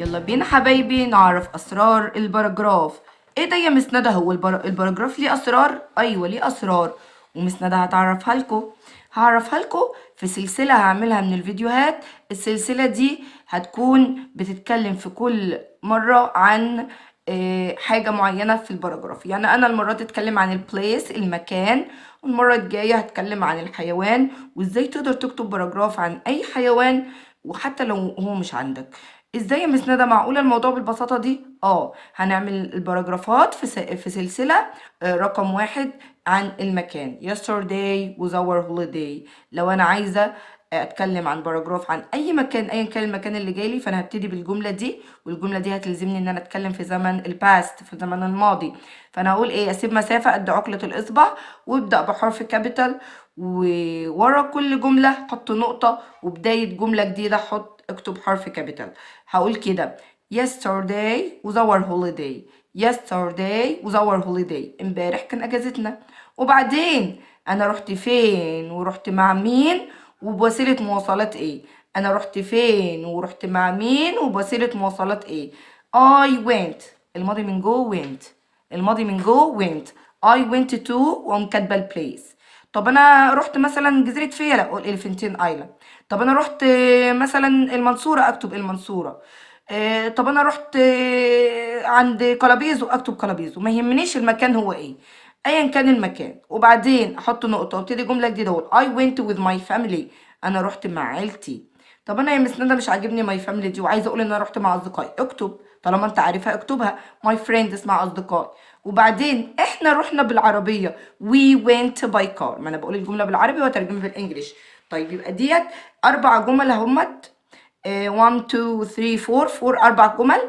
يلا بينا حبايبي نعرف أسرار البراجراف. ايه ده يا مس ندى؟ هو البراجراف ليه أسرار؟ أيوة ليه أسرار، ومس ندى هتعرفها لكم. هعرفها لكم في سلسلة هعملها من الفيديوهات. السلسلة دي هتكون بتتكلم في كل مرة عن حاجة معينة في البراجراف. يعني أنا المرة دي هتكلم عن البليس المكان، والمرة الجاية هتكلم عن الحيوان وازاي تقدر تكتب باراجراف عن أي حيوان وحتى لو هو مش عندك. ازاي يا مس ندى؟ معقولة الموضوع بالبساطة دي؟ هنعمل الباراجرافات في سلسلة رقم 1 عن المكان. yesterday was our holiday. لو انا عايزة اتكلم عن باراجراف عن اي مكان ايا كان المكان اللي جايلي، فانا هبتدي بالجملة دي، والجملة دي هتلزمني ان انا اتكلم في زمن الباست، في الزمن الماضي. فانا هقول ايه؟ اسيب مسافة قد عقلة الاصبع، وابدأ بحرف كابيتال، وورا كل جملة حط نقطة، وبداية جملة جديدة اكتب حرف كابيتال. هقول كده: yesterday was our holiday. yesterday was our holiday. امبارح كان اجازتنا. وبعدين انا رحت فين ورحت مع مين وبوسيلة مواصلات ايه؟ انا رحت فين ورحت مع مين وبوسيلة مواصلات ايه؟ I went. الماضي من جو went. الماضي من جو went. I went to وأقوم كاتبة البليس. طب انا رحت مثلا جزيره فيلا، اقول اليفنتين ايلاند. طب انا رحت مثلا المنصوره، اكتب المنصوره. طب انا رحت عند قلابيزو، اكتب قلابيزو. ما يهمنيش المكان هو ايه، ايا كان المكان. وبعدين احط نقطه وابتدي جمله جديده، اقول I went with my family. انا رحت مع عيلتي. طب انا يا مس ندى مش عاجبني ماي فاميلي دي وعايزه اقول ان انا رحت مع اصدقائي، اكتب طالما انت عارفها اكتبها ماي فريندز، مع اصدقائي. وبعدين احنا رحنا بالعربيه we went by car. ما انا بقول الجمله بالعربي واترجمها بالانجليش. طيب يبقى ديت 4 جمل همت. 1 2 3 4 4 جمل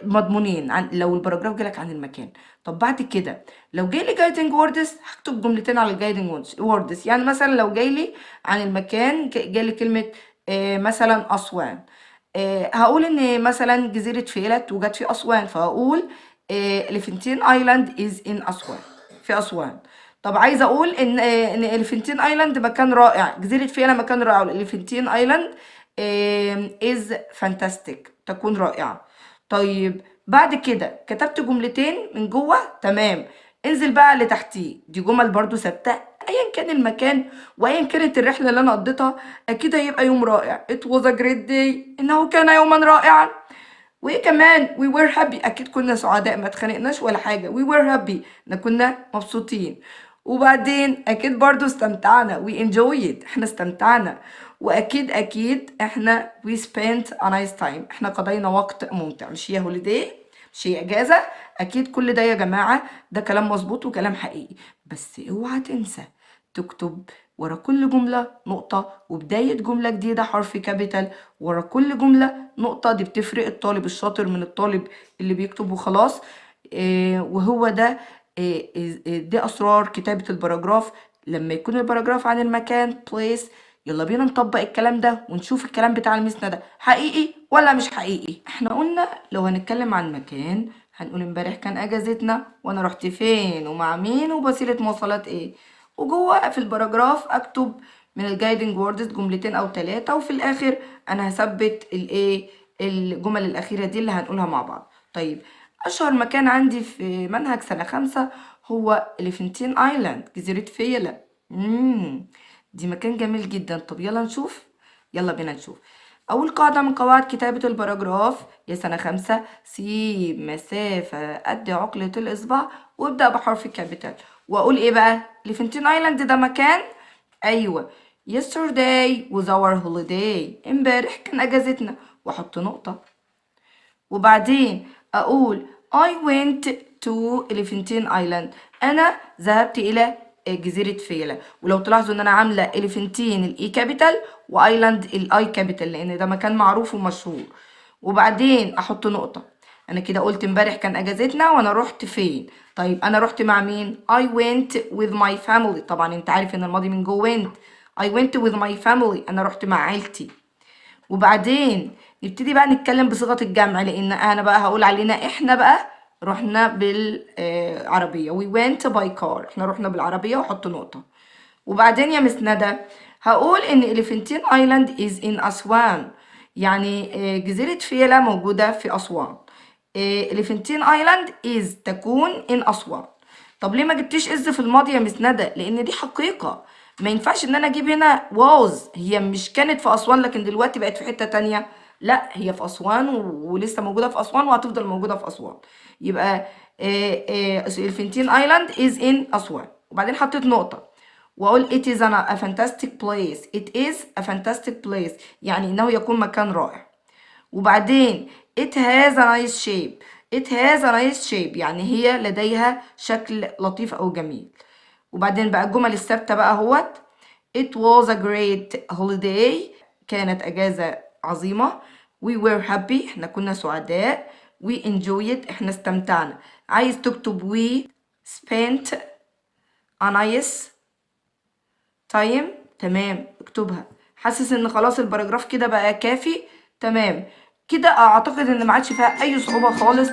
مضمونين عن لو الباراجراف جالك عن المكان. طب بعد كده لو جاي لي جايدنج ووردز هكتب جملتين على الجايدنج ووردز. يعني مثلا لو جاي لي عن المكان، جالي كلمه مثلا اسوان، هقول ان مثلا جزيره فيلت وجت في اسوان، فهقول اليفنتين ايلاند از ان اسوان، في اسوان. طب عايزه اقول ان اليفنتين ايلاند مكان رائع، جزيره فيلا مكان رائع، والاليفنتين ايلاند is fantastic، تكون رائعة. طيب بعد كده كتبت جملتين من جوه، تمام. انزل بقى اللي تحتيه، دي جمل برضو ثابتة ايا كان المكان وايا كانت الرحلة اللي انا قضيتها، اكيد هيبقى يوم رائع. it was a great day، انه كان يوما رائعا. وايه كمان؟ we were happy، اكيد كنا سعداء، ما اتخانقناش ولا حاجة. we were happy، احنا كنا مبسوطين. وبعدين اكيد برضو استمتعنا، we enjoyed، احنا استمتعنا. واكيد احنا we spent a nice time، احنا قضينا وقت ممتع. مش هي هوليداي؟ مش هي اجازة؟ اكيد كل ده يا جماعة ده كلام مظبوط وكلام حقيقي. بس اوعى تنسى تكتب ورا كل جملة نقطة، وبداية جملة جديدة حرف كابيتال. ورا كل جملة نقطة، دي بتفرق الطالب الشاطر من الطالب اللي بيكتب وخلاص. وهو ده دي أسرار كتابة الباراجراف. لما يكون الباراجراف عن المكان place، يلا بينا نطبق الكلام ده ونشوف الكلام بتاع الميس ندى حقيقي ولا مش حقيقي. احنا قلنا لو هنتكلم عن مكان هنقول امبارح كان اجازتنا، وانا رحت فين ومع مين وبوسيلة مواصلات ايه. وجوه في الباراجراف اكتب من الجايدنج ووردز جملتين او 3، وفي الاخر انا هثبت الايه، الجمل الاخيره دي اللي هنقولها مع بعض. طيب اشهر مكان عندي في منهج سنه 5 هو اليفنتين ايلاند، جزيره فيلا. دي مكان جميل جدا. طب يلا نشوف، يلا بينا نشوف. أول قاعدة من قواعد كتابة الباراجراف يا سنة 5: سيب مسافة قد عقلة الإصبع وابدأ بحرف الكابيتال. وأقول إيه بقى؟ ليفنتين آيلاند ده مكان؟ أيوة. yesterday was our holiday، امبارح كان أجازتنا، وأحط نقطة. وبعدين أقول I went to Elephantine Island، أنا ذهبت إلى جزيرة فيلا. ولو تلاحظوا إن أنا عاملة إليفنتين الإي كابيتال وآيلاند الآي كابيتال، لأن ده مكان معروف ومشهور. وبعدين أحط نقطة. أنا كده قلت امبارح كان أجازتنا وأنا رحت فين. طيب أنا رحت مع مين؟ I went with my family. طبعا أنت عارف إن الماضي من جو went. I went with my family، أنا رحت مع عيلتي. وبعدين نبتدي بقى نتكلم بصيغة الجمع، لأن أنا بقى هقول علينا إحنا بقى رحنا بالعربية we went by car، إحنا رحنا بالعربية وحط نقطة. وبعدين يا مس ندى هقول إن إليفنتين آيلاند is in أسوان. يعني جزيرة فيلة موجودة في أسوان. إليفنتين ايلاند is تكون in أسوان. طب ليه ما جبتيش is في الماضي يا مس ندى؟ لأن دي حقيقة، ما ينفعش إن أنا أجيب هنا was. هي مش كانت في أسوان لكن دلوقتي بقت في حتة تانية، لا هي في أسوان ولسه موجودة في أسوان وهتفضل موجودة في أسوان. يبقى إليفنتين ايلاند is in أسوان. وبعدين حطيت نقطة واقول it is a fantastic place. it is a fantastic place يعني انه يكون مكان رائع. وبعدين it has a nice shape. it has a nice shape يعني هي لديها شكل لطيف او جميل. وبعدين بقى الجمل الثابتة بقى اهوت. it was a great holiday كانت اجازة عظيمة. we were happy احنا كنا سعداء. we enjoyed احنا استمتعنا. عايز تكتب we spent a nice تايم. تمام اكتبها. حاسس ان خلاص الباراجراف كده بقى كافي؟ تمام كده اعتقد ان ما عادش فيها اي صعوبة خالص.